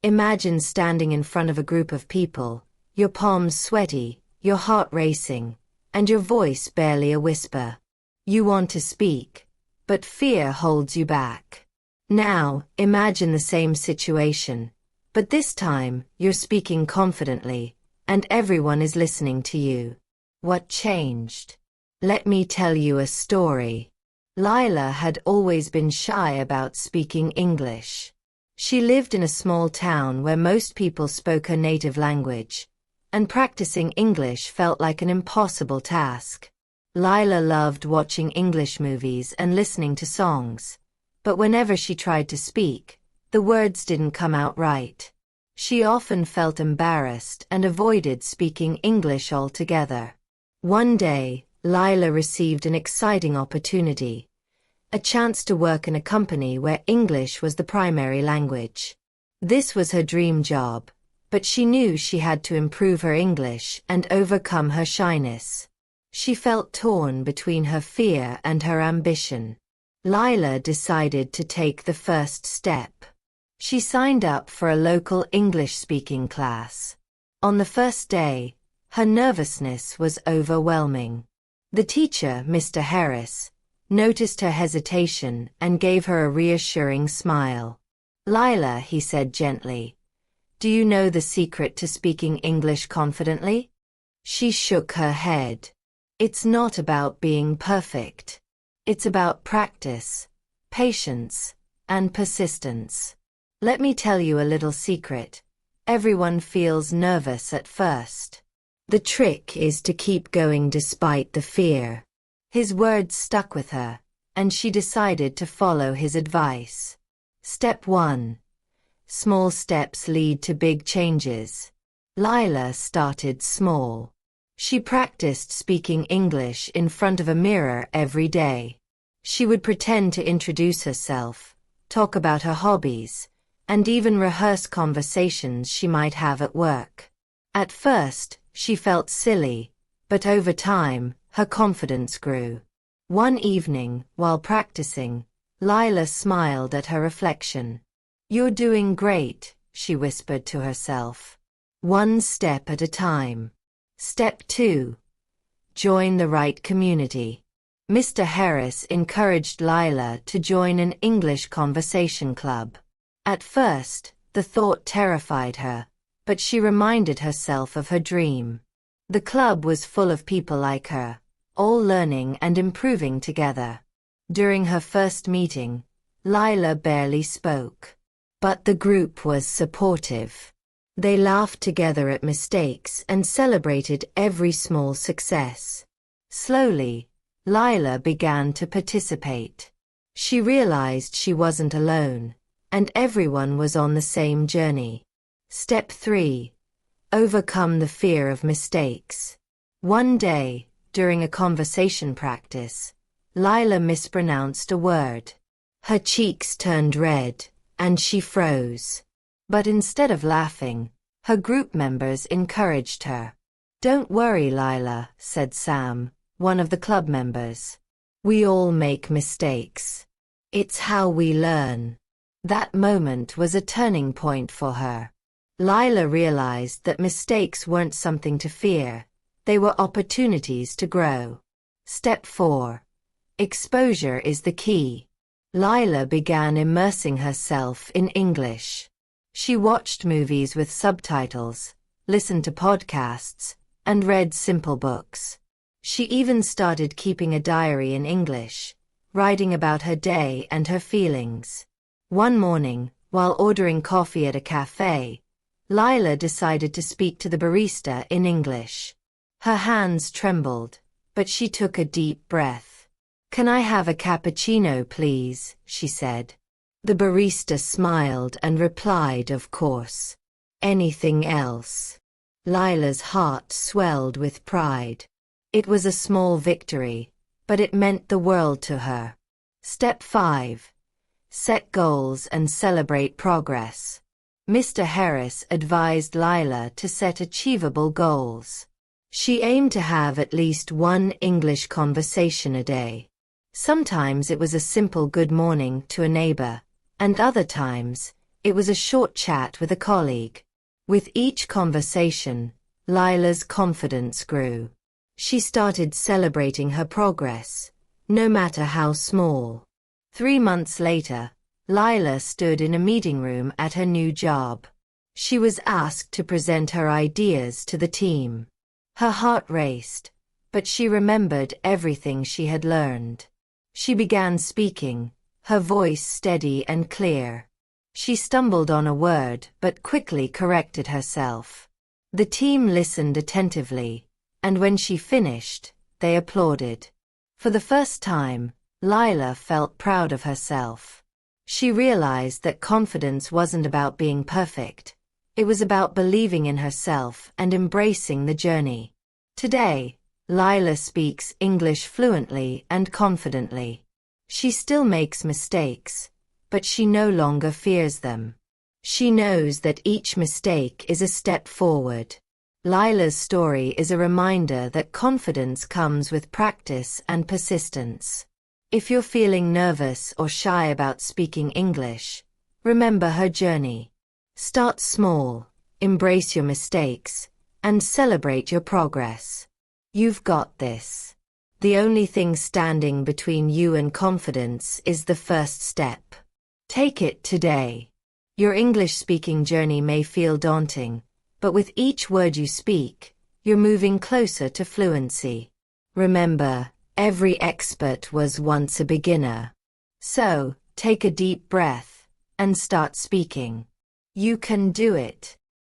Imagine standing in front of a group of people, your palms sweaty, your heart racing, and your voice barely a whisper. You want to speak, but fear holds you back. Now, imagine the same situation, but this time, you're speaking confidently, and everyone is listening to you. What changed? Let me tell you a story. Lila had always been shy about speaking English. She lived in a small town where most people spoke her native language, and practicing English felt like an impossible task. Lila loved watching English movies and listening to songs, but whenever she tried to speak, the words didn't come out right. She often felt embarrassed and avoided speaking English altogether. One day, Lila received an exciting opportunity, a chance to work in a company where English was the primary language. This was her dream job, but she knew she had to improve her English and overcome her shyness. She felt torn between her fear and her ambition. Lila decided to take the first step. She signed up for a local English-speaking class. On the first day, her nervousness was overwhelming. The teacher, Mr. Harris, noticed her hesitation and gave her a reassuring smile. "Lila," he said gently, "do you know the secret to speaking English confidently?" She shook her head. "It's not about being perfect. It's about practice, patience, and persistence. Let me tell you a little secret. Everyone feels nervous at first. The trick is to keep going despite the fear." His words stuck with her, and she decided to follow his advice. Step 1. Small steps lead to big changes. Lila started small. She practiced speaking English in front of a mirror every day. She would pretend to introduce herself, talk about her hobbies, and even rehearse conversations she might have at work. At first, she felt silly, but over time, her confidence grew. One evening, while practicing, Lila smiled at her reflection. "You're doing great," she whispered to herself. "One step at a time." Step 2. Join the right community. Mr. Harris encouraged Lila to join an English conversation club. At first, the thought terrified her, but she reminded herself of her dream. The club was full of people like her, all learning and improving together. During her first meeting, Lila barely spoke. But the group was supportive. They laughed together at mistakes and celebrated every small success. Slowly, Lila began to participate. She realized she wasn't alone, and everyone was on the same journey. Step 3. Overcome the fear of mistakes. One day, during a conversation practice, Lila mispronounced a word. Her cheeks turned red, and she froze. But instead of laughing, her group members encouraged her. "Don't worry, Lila," said Sam, one of the club members. "We all make mistakes. It's how we learn." That moment was a turning point for her. Lila realized that mistakes weren't something to fear, they were opportunities to grow. Step 4. Exposure is the key. Lila began immersing herself in English. She watched movies with subtitles, listened to podcasts, and read simple books. She even started keeping a diary in English, writing about her day and her feelings. One morning, while ordering coffee at a cafe, Lila decided to speak to the barista in English. Her hands trembled, but she took a deep breath. "Can I have a cappuccino, please?" she said. The barista smiled and replied, "Of course. Anything else?" Lila's heart swelled with pride. It was a small victory, but it meant the world to her. Step 5. Set goals and celebrate progress. Mr. Harris advised Lila to set achievable goals. She aimed to have at least one English conversation a day. Sometimes it was a simple good morning to a neighbor, and other times, It was a short chat with a colleague. With each conversation, Lila's confidence grew. She started celebrating her progress, no matter how small. 3 months later, Lila stood in a meeting room at her new job. She was asked to present her ideas to the team. Her heart raced, but she remembered everything she had learned. She began speaking, her voice steady and clear. She stumbled on a word but quickly corrected herself. The team listened attentively, and when she finished, they applauded. For the first time, Lila felt proud of herself. She realized that confidence wasn't about being perfect. It was about believing in herself and embracing the journey. Today, Lila speaks English fluently and confidently. She still makes mistakes, but she no longer fears them. She knows that each mistake is a step forward. Lila's story is a reminder that confidence comes with practice and persistence. If you're feeling nervous or shy about speaking English, remember her journey. Start small, embrace your mistakes, and celebrate your progress. You've got this. The only thing standing between you and confidence is the first step. Take it today. Your English speaking journey may feel daunting, but with each word you speak, you're moving closer to fluency. Remember, every expert was once a beginner. So, take a deep breath and start speaking. You can do it.